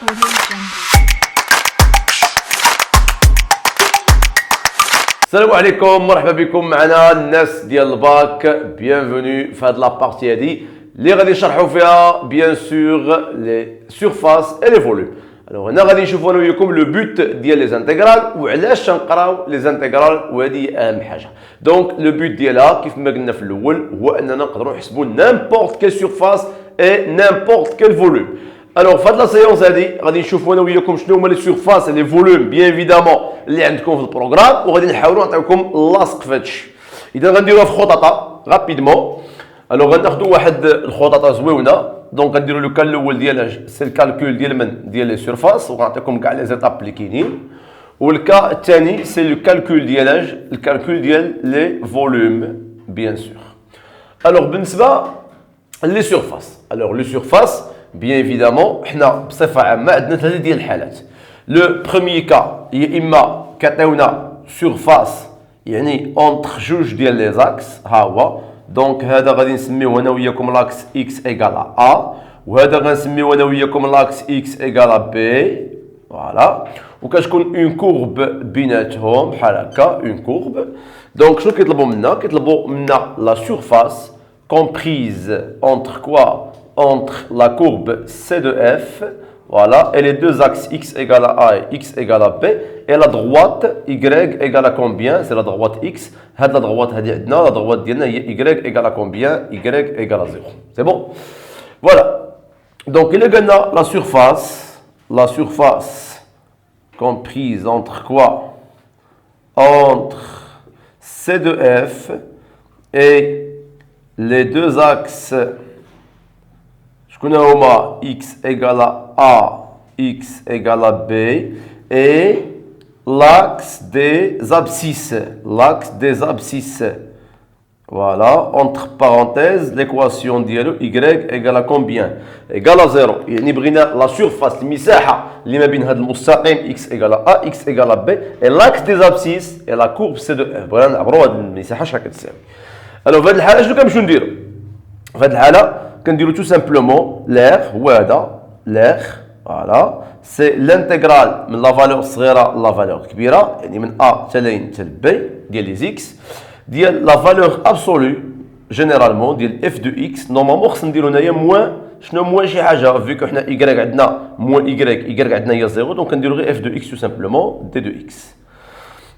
Salam alaikum, marhaba bikoum معنا الناس ديال الباك. Bienvenue في هاد la partie هادي اللي غادي نشرحوا فيها bien sûr les surfaces et les volumes. Alors هنا غادي نشوفوا انا وياكم لو بوت ديال لي زانتيغرال وعلاش تنقراو لي زانتيغرال، وهذه اهم حاجه. دونك لو بوت ديالها كيف ما قلنا في الاول هو اننا نقدروا نحسبوا n'importe quelle surface et n'importe quel volume. Alors في هاد لا سيونس هادي غادي نشوفوا انا وياكم شنو هما لي سورفاس لي فولوم بيان ايفيدامون اللي عندكم في البروغرام، وغادي نحاولوا نعطيوكم لاصق في هادشي. اذا غنديروها في خططه رابيدمون. الوغ غناخذوا واحد الخططه زويونه. دونك غنديروا لو كان الاول ديالها سي الكالكول ديال من ديال لي سورفاس، وغنعطيكم كاع لي زيتاب اللي كاينين. والكا الثاني سي لو كالكول ديال الكالكول ديال لي فولوم بيان سور. الوغ بالنسبه لي سورفاس، الوغ لي سورفاس بيان ايفيدامون حنا بصفه عامه عندنا ثلاثه ديال الحالات. لو بروميي كا هي اما كتعطيونا سورفاس يعني اونتر جوج ديال لي زاكس، ها هو. دونك هذا غادي نسميوه انا وياكم لاكس اكس ايكال ا، وهذا غنسميوه انا وياكم لاكس اكس ايكال بي، فوالا. وكتكون اون كورب بيناتهم بحال هكا، اون كورب. دونك شنو كيطلبوا منا؟ كيطلبوا منا لا سورفاس comprise entre quoi? Entre la courbe C de F, voilà, et les deux axes x égale à A et x égale à B, et la droite y égale à combien? C'est la droite x. La droite diana, y égale à combien? Y égale à 0. C'est bon? Voilà. Donc il y a la surface comprise entre quoi? Entre C de F et les deux axes x égale à A, x égale à B, et l'axe des abscisses. L'axe des abscisses. Voilà, entre parenthèses, l'équation ديالو y égale à combien? Égale à 0. يعني بغينا la surface, المساحة اللي ما بين هذا المستقيم x égale à A, x égale à B, et l'axe des abscisses et la courbe C de F. بغينا نعبروا هذه المساحة شحال كتساوي. Alors في هذه الحالة شنو كنمشيو نديرو؟ في هذه الحالة كنديرو tout simplement l'air هو هذا l'air، فوالا. سي لانتيغرال من لا فالور صغيره لا فالور كبيره، يعني من A حتى لين حتى ل B ديال لي زيكس ديال لا فالور ابسولو جينيرالمون ديال اف دو اكس. نورمالمون خصنا نديرو هنايا موان، شنو موان شي حاجه فيكو حنا y عندنا موان y عندنا هي زيرو، دونك كنديرو غير اف دو اكس tout simplement دي دو اكس.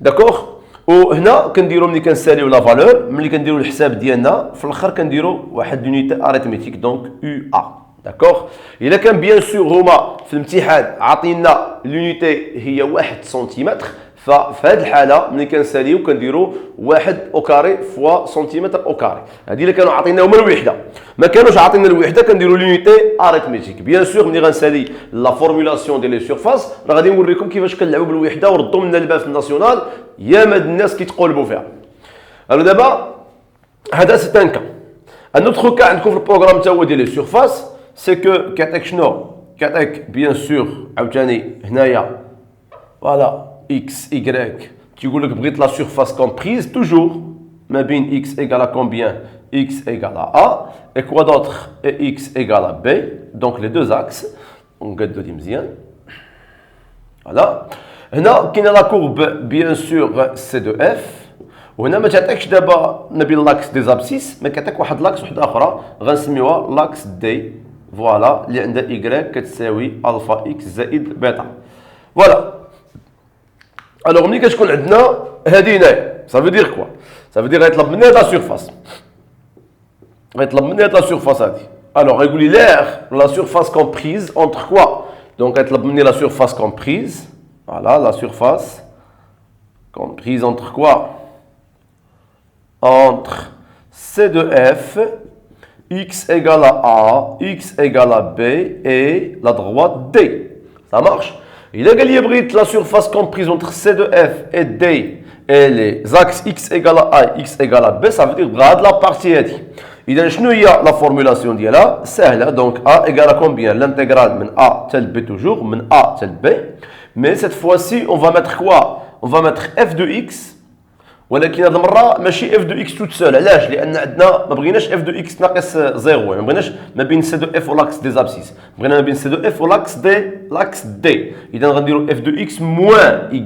داكوغ. وهنا كنديرو ملي كنساليو لا فالور، ملي كنديرو الحساب ديالنا في الاخر كنديرو واحد لونيتي اريتميتيك، دونك يو ا. داكوغ. الا كان بيان سور هما في الامتحان عاطينا لونيتي هي 1 سنتيمتر، ففي هذه الحاله ملي كنساليو كنديرو 1 او كاري فوا سنتيمتر او كاري. هذه الا كانوا عاطينا هما الوحده. ما كانوش عاطينا الوحده كنديرو لونيتي اريتميتيك. بيان سور ملي غنسالي لا فورمولاسيون ديال لي سورفاس راه غادي نوريكم كيفاش كنلعبوا بالوحده، وردوا منا البال في الناسيونال ياما الناس كيتقلبوا فيها. الو دابا هذا سي ان كا. ان اوتر كا عندكم في البروغرام تا هو ديال لي سورفاس، سي كو كيعطيك شنو؟ كيعطيك بيان سور عاوتاني هنايا فوالا اكس ايكغيك، تيقول لك بغيت لا سورفاس كومبريز توجور ما بين اكس ايكال ا كومبيان؟ اكس ايكال ا اي كوا دوطخ اي اكس ايكال ا بي، دونك لي دو اكس. ونقادو دي مزيان، فوالا. هنا كاينه لا كورب بيان سور سي دو اف، وهنا ما تعطيكش دابا ما بين لاكس دي زابسيس، ما كيعطيك واحد لاكس وحده اخرى غنسميوها لاكس دي، فوالا، اللي عندها y كتساوي الفا اكس زائد بيتا، فوالا. الوغ ملي كتكون عندنا هادي هنايا صافي دير كوا؟ صافي دير غيطلب مني هاد لا سورفاس، غيطلب مني هاد لا سورفاس هادي. الوغ غيقول لي l'air la surface comprise entre quoi؟ دونك غيطلب مني لا سورفاس كومبريز، فوالا، لا سورفاس comprise entre quoi? Entre C de F, x égale à A, x égale à B et la droite D. Ça marche? Il a gagné la surface comprise entre C de F et D et les axes x égale à A et x égale à B, ça veut dire brad la partie هذه. إذا شنو هي la formulation ديالها؟ سهلة. Donc A égale à combien? L'intégrale من A tel B toujours, من A tel B. Mais cette fois-ci, on va mettre quoi? On va mettre f de x, ولكن هذه المره ماشي اف دو اكس توت سول. علاش؟ لان عندنا ما بغيناش اف دو اكس ناقص زيرو، ما بغيناش ما بين سي دو اف ولاكس دي زابسيس، بغينا ما بين سي دو اف ولاكس دي. اذا غنديروا اف دو اكس موان y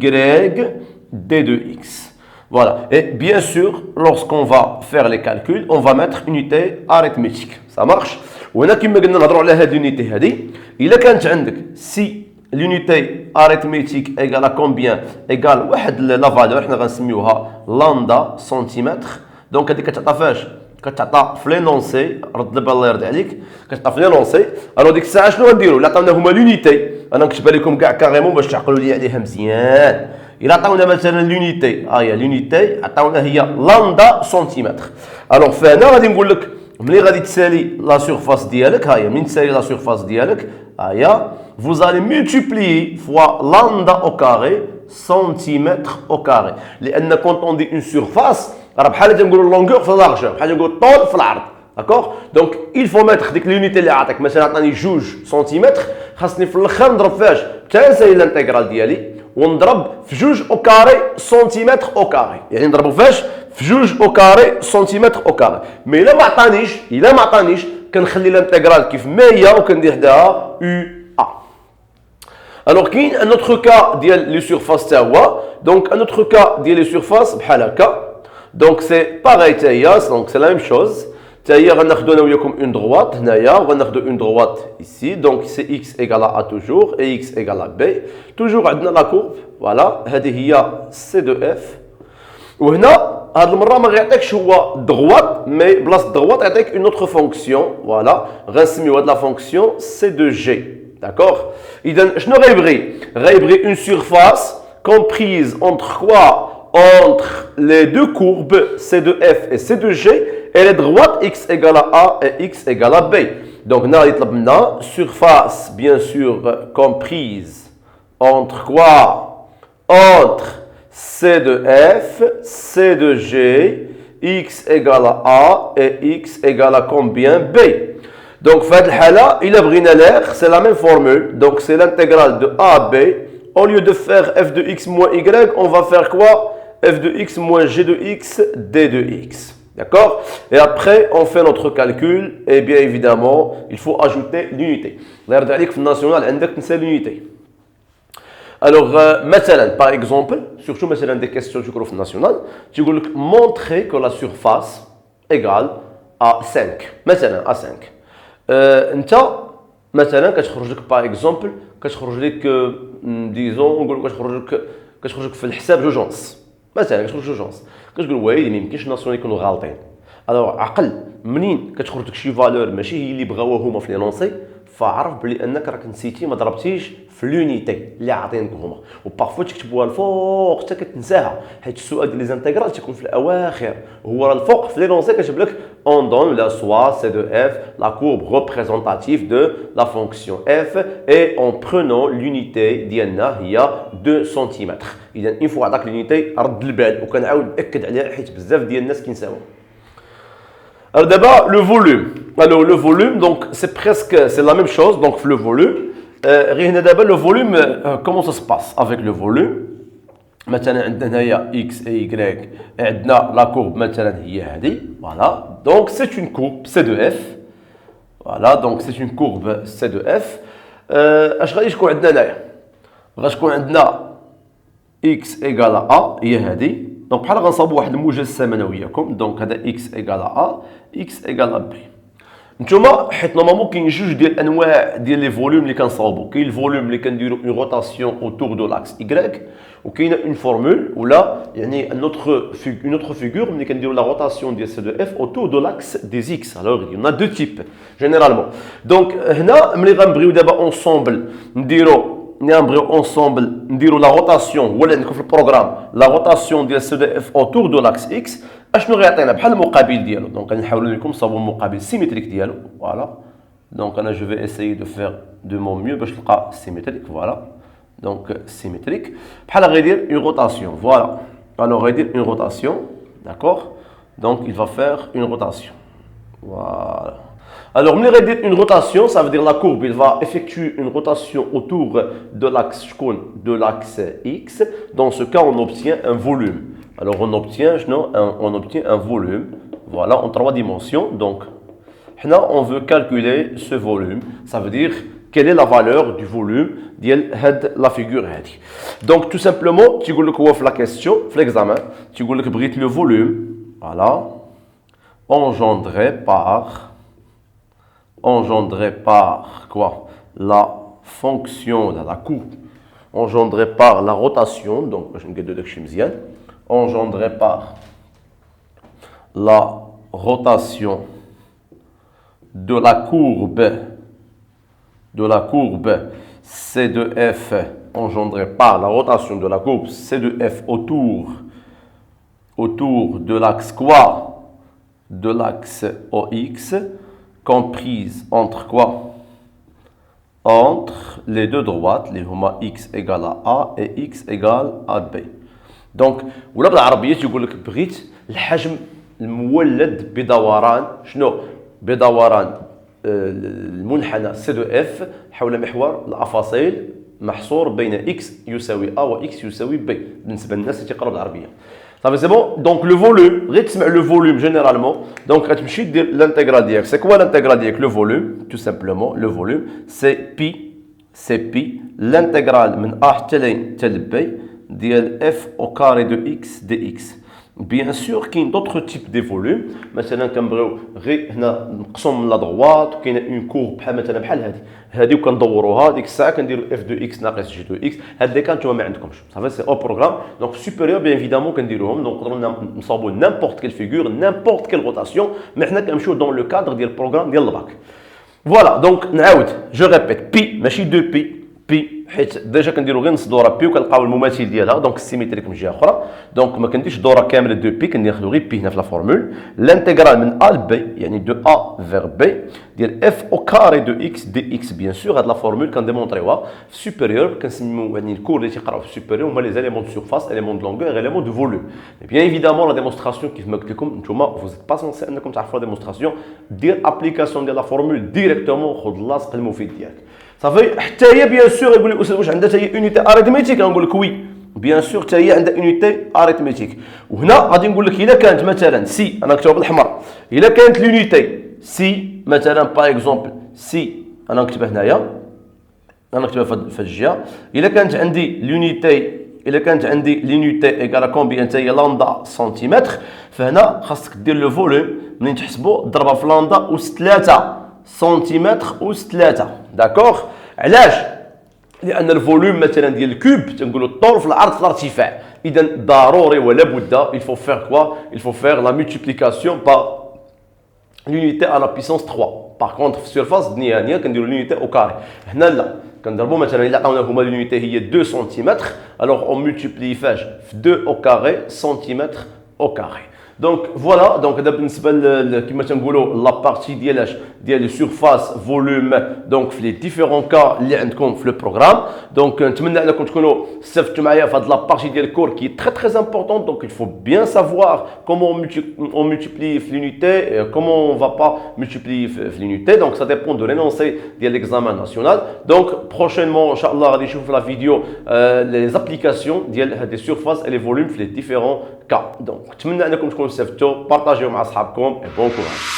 d de x. Voilà. Et bien sûr, lorsqu'on va faire les calculs, on va mettre unité arithmétique. Ça marche? وهنا كما قلنا نهضروا على هذه اليونيتي هذه. الا كانت عندك سي l'unité arithmétique égale à combien égale واحد لا فالور حنا غنسميوها لامدا سنتيمتر. دونك هذيك كتعطى فاش؟ كتعطى في لينونسي. رد البال الله يرضي عليك، كتعطى في لينونسي. الو ديك الساعه شنو غنديروا؟ الا عطاونا هما لونيتي، انا نكتبها لكم كاع كاريمون باش تعقلوا لي عليها مزيان. الا عطاونا مثلا لونيتي، هي لونيتي عطاونا هي لامدا سنتيمتر. الو فهنا غادي نقول لك ملي غادي تسالي لا سيرفاس ديالك، هي منين تسالي لا سيرفاس ديالك هي vous allez multiplier fois lambda au carré centimètre au carré. لأن quand on dit une surface راه بحال تنقولوا longueur في largeur، بحال تنقولوا طول في العرض. داكوغ؟ دونك il faut mettre ديك لونيتي اللي عطاك مثلا عطاني 2 سنتيمتر، خاصني في الاخر نضرب فاش؟ حتى نسالي الانتيغرال ديالي ونضرب في 2 او كاري سنتيمتر او كاري، يعني نضربوا فاش؟ في 2 او كاري سنتيمتر او كاري. مي الا ما عطانيش كنخلي الانتيغرال كيف ما هي وكندير حداها u. Alors, il y a un autre cas de les surfaces. Donc, un autre cas de les surfaces, donc c'est pareil, donc c'est la même chose. On a une droite, on a une droite ici, donc c'est x égale à a toujours, et x égale à b. Toujours, on a la courbe, voilà, c'est c de f. Et là, هاد المره ما غيعطيكش هو droite, mais بلاصه droite يعطيك une autre fonction, voilà, غنسميو هاد la fonction c de g. D'accord? Je n'aurais une surface comprise entre quoi? Entre les deux courbes C de F et C de G et les droites x égale à A et x égale à B. Donc, on a surface, bien sûr, comprise entre quoi? Entre C de F, C de G, x égale à A et x égale à combien? B. Donc, il a brisé l'air, c'est la même formule. Donc, c'est l'intégrale de A à B. Au lieu de faire f de x moins y, on va faire quoi? F de x moins g de x, d de x. D'accord? Et après, on fait notre calcul. Et bien évidemment, il faut ajouter l'unité. L'air de l'X national, c'est l'unité. Alors, par exemple, surtout des questions du groupe national, tu veux montrer que la surface égale à 5. Maintenant, à 5. انت مثلا كتخرج لك باغ اكزومبل كتخرج لك ديزون نقول لك كتخرج لك في الحساب جوجونس، مثلا كتخرج جوجونس كتقول ويلي ما يمكنش الناسيون يكونوا غالطين. الوغ عقل منين كتخرج لك شي فالور ماشي هي اللي بغاوها هما في لينونسي، فعرف بلي انك راك نسيتي ما ضربتيش في لونيتي اللي عاطينك هما، وبارفو تكتبوها الفوق حتى كتنساها، حيت السؤال ديال لي زانتيغرال تيكون في الاواخر، هو راه الفوق في لينونسي كتب لك on donne la soit c de f la courbe représentative de la fonction f et en prenant l'unité ديالنا هي 2 سم. اذا اون فوا عطاك l'unité رد البال وكنعاود ناكد عليها حيت بزاف ديال الناس كينساوها. Alors d'abord le volume. Alors le volume, donc c'est la même chose, donc le volume. D'abord le volume, comment ça se passe avec le volume? مثلا عندنا هي x et y, عندنا la courbe مثلا هي هذه, voilà. Donc c'est une courbe C de f. Voilà, donc c'est une courbe C de f. اش غادي تكون عندنا هنايا؟ غتكون عندنا x égale à a هي هذه. دونك بحال غنصاوبوا واحد المجسمه انا وياكم، دونك هذا x ايكال ا x ايكال b. نتوما حيت نورمالمون كاين جوج ديال الانواع ديال لي فوليوم اللي كنصاوبوا، كاين الفوليوم اللي كنديروا اون روتاسيون اوتور دو لاكس y، وكاينه اون فورمول ولا يعني اون اوتر فيغور ملي كنديروا لا روتاسيون ديال سي دو اف اوتور دو لاكس دي زيكس. الوغ يون ا دو تيب جينيرالمون. دونك هنا ملي غنبغيو دابا اونسومبل نبغيو اونسومبل نديروا لا روتاسيون، هو اللي عندكم في البروغرام لا روتاسيون ديال سي دو اف اوتور دو لاكس اكس، اشنو غيعطينا بحال المقابل ديالو. دونك غنحاولوا لكم نصاوبوا المقابل سيميتريك ديالو، فوالا. دونك انا جو في اسيي دو فير دو مون ميو باش تلقى سيميتريك، فوالا. دونك سيميتريك بحال غيدير اون روتاسيون، فوالا. الوغ غيدير اون روتاسيون، داكوغ. دونك il va faire une rotation, voilà. Alors, une rotation, ça veut dire la courbe, il va effectuer une rotation autour de l'axe X. Dans ce cas, on obtient un volume. Alors on obtient, on obtient un volume, voilà, en 3 dimensions. Donc, là, on veut calculer ce volume. Ça veut dire quelle est la valeur du volume de la figure. Donc, tout simplement, tu vois la question, l'examen, tu vois le volume, voilà, engendré par quoi? La fonction de la courbe engendré par la rotation, donc je vais dire engendré par la rotation de la courbe C de F engendrée par la rotation de la courbe C de F autour de l'axe quoi? De l'axe OX comprise entre quoi? Entre les deux droites, les huma x égale à A et x égale à B. Donc, ولا بالعربية تقول لك بغيت الحجم المولد بدوران شنو؟ بدوران المنحنى C de F حول محور الأفاصيل محصور بين x يساوي A و x يساوي B بالنسبة للناس اللي تيقراو بالعربية. Ça c'est bon. Donc le volume, le volume généralement. Donc l'intégrale d'IX. C'est quoi l'intégrale d'IX? Le volume, tout simplement. Le volume, c'est pi. L'intégrale من A حتى ل B ديال f au carré de x dx. Bien sûr qu'il y a d'autres types de volumes. مثلا كنبغيو غير هنا نقسم من لا droite وكاينه اون كورب بحال هذه وكندوروها ديك الساعه كنديروا f de x ناقص g de x. هاد لي كان نتوما ما عندكمش صافي سي او بروغرام دونك سوبيريور بيان ايفيدامون كنديروهم دونك نقدروا نصاوبوا نيمبورت كيل فيغور نيمبورت كيل روتاسيون مي حنا كنمشيو دون لو كادر ديال البروغرام ديال الباك. فوالا دونك نعاود جو ريبيت بي ماشي دو بي حيت ديجا كنديروا غير نص دوره بي وكنلقاو المماثل ديالها دونك السيميتريك من جهه اخرى دونك ما كنديرش دوره كامله دو بي كناخذوا غير بي هنا في لا فورمول الانتيغرال من ا ل بي يعني دو ا فيغ بي ديال اف او كاري دو اكس دي اكس بيان سور هاد لا فورمول كنديمونطريوها في سوبيريور كنسميو يعني الكور اللي تيقراو في سوبيريور هما لي زاليمون دو سورفاس اليمون دو لونغور اليمون دو فوليوم بيان ايفيدامون لا ديمونستراسيون كيف ما قلت لكم نتوما فوز با سونسي انكم تعرفوا لا ديمونستراسيون دير ابليكاسيون ديال لا فورمول ديريكتومون خذ اللاصق المفيد ديالك صافي حتى هي بيان سور يقول لي استاذ واش عندها حتى هي اونيتي اريثميتيك نقول لك وي بيان سور حتى هي عندها اونيتي اريثميتيك وهنا غادي نقول لك الا كانت مثلا سي انا كتبها بالاحمر الا كانت لونيتي سي مثلا باغ اكزومبل سي انا نكتبها هنايا انا نكتبها في الجهه الا كانت عندي لونيتي ايكال كومبيان حتى هي لامدا سنتيمتر فهنا خاصك دير لو فوليوم منين تحسبوا ضربها في لامدا اس 3 سنتيمتر أس 3 داكوغ علاش؟ لأن الفوليوم مثلا ديال الكوب تنقولوا الطول في العرض في الارتفاع إذا ضروري ولا بد il faut faire quoi؟ il faut faire la multiplication par l'unité à la puissance 3 par contre في السيرفاس النهائية كنديروا l'unité au carré هنا لا كنضربوا مثلا إلا عطاونا هما l'unité هي 2 سنتيمتر alors on multiplie فاش في 2 au carré سنتيمتر au carré. Donc voilà, donc بالنسبه كما تنقولوا لا بارتي ديال السيرفاس فوليوم دونك في لي ديفيرون كا اللي عندكم في لو بروغرام دونك نتمنى انكم تكونوا استفدتوا معايا في هاد لا بارتي ديال الكور كي تري تري امبورطون دونك il faut bien savoir comment on multiplie في l'unité comment on va pas multiplier في l'unité donc ça dépend de l'énoncé ديال l'examen national donc prochainement ان شاء الله غادي نشوفوا في لا فيديو les applications ديال هاد السيرفاس et les volumes في les différents cas donc نتمنى انكم تكونوا استفدتوا بارطاجيو مع اصحابكم et bon courage.